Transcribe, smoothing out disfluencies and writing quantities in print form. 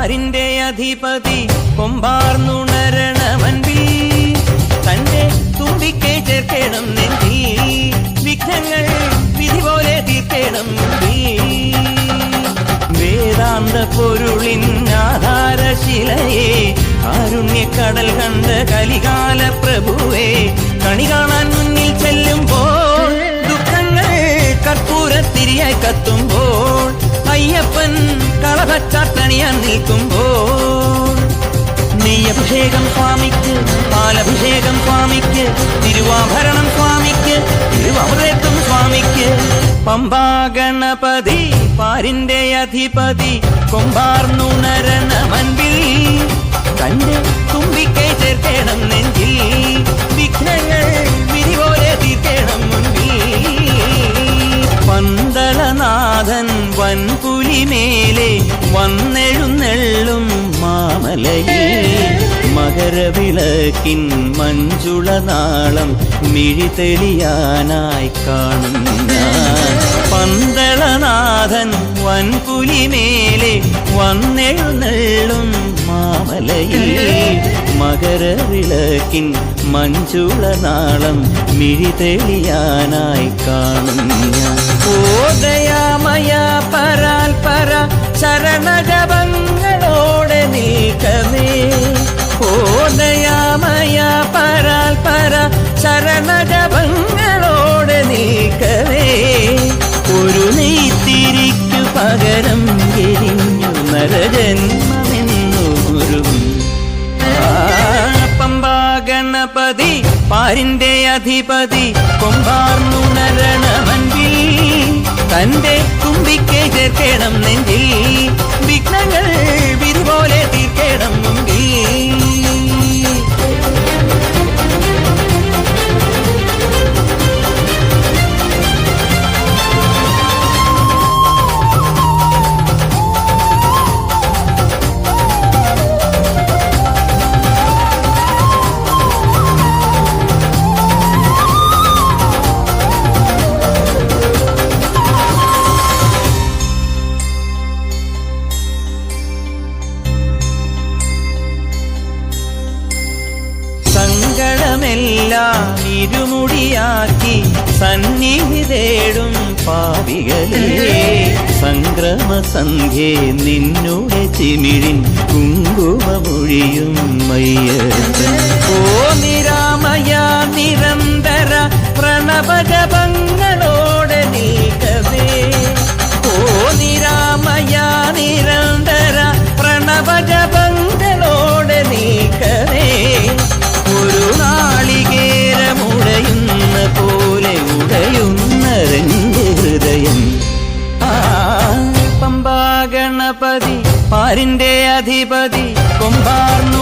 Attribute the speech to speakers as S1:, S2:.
S1: പാരിന്റെ അധിപതി കൊമ്പാർന്നുണരണമൻപിൽ തന്റെ തുമ്പിക്കെ ചേർക്കണം നെഞ്ചിൽ വിഘ്നങ്ങൾ വിധി പോലെ തീർക്കണം വേദാന്ത പൊരുളിൻ ആധാരശിലയെ കാരുണ്യക്കടൽ കണ്ട കലികാല പ്രഭുവേ കണി കാണാൻ മുന്നിൽ ചെല്ലുമ്പോൾ ദുഃഖങ്ങൾ കർപ്പൂരത്തിരിയായി കത്തുമ്പോൾ അയ്യപ്പൻ കളഭച്ചാട്ടണിയാൻ നിൽക്കുമ്പോൾ നെയ്യഭിഷേകം സ്വാമിക്ക് പാലഭിഷേകം സ്വാമിക്ക് തിരുവാഭരണം സ്വാമിക്ക് തിരുവമൃതം സ്വാമിക്ക് പമ്പാ ഗണപതി പാരിന്റെ അധിപതി കൊമ്പാർന്നുണരണമൻപിൽ തന്റെ തുമ്പിക്കൈ ചേർക്കണം നെഞ്ചിൽ വിഘ്നങ്ങൾ വിധി പോലെ തീർക്കണം മുൻപിൽ പന്തളനാഥൻ വൻപുലിമേലെ വന്നെഴുന്നെള്ളും മാമലയിൽ മകരവിളക്കിൻ മഞ്ജുളനാളം മിഴിതെളിയാനായി കാണുന്ന പന്തളനാഥൻ വൻപുലിമേലെ വന്നെഴുന്നെള്ളും മാമലയിൽ മകരവിളക്കിൻ മഞ്ജുളനാളം മിഴിതെളിയാനായി കാണുന്ന ഓദയാമയ പരാൽ പര ശരണജപങ്ങളോടെ നീക്കമേ ഓദയാമയ പരാൽ പര ശരണജപങ്ങളോടെ നീക്കമേ ഒരു നെയ്ത്തിരിക്കു പകരം എരിഞ്ഞു നരജന്മമെന്നൂരും പമ്പാ ഗണപതി പാരിന്റെ അധിപതി കൊമ്പാർന്നുണരണമൻപിൽ തന്റെ തുമ്പിക്കെ ചേർക്കണം നെഞ്ചിൽ വിഘ്നങ്ങൾ വിധി പോലെ തീർക്കണം മുമ്പിൽ സങ്കടമെല്ലാം ഇരുമുടിയാക്കി സന്നിധി പാവികളെ സംക്രമസന്ധ്യേ നിന്നുടെ ചിമിഴിൻ കുങ്കുമമൊഴിയും മയ്യപ്പൻ ഓ നിരാമയ നിരന്തര പ്രണവജപങ്ങളോടെ നീക്കവേ ഓ നിരാമയ നിരന്തര പ്രണവജപങ്ങളോടെ നീക്കവേ ഒരു നാളികേരമുടയുന്ന പോലെ ഉടയുന്നരന്റെ ഹൃദയം പമ്പാ ഗണപതി പാരിന്റെ അധിപതി കൊമ്പാർന്നു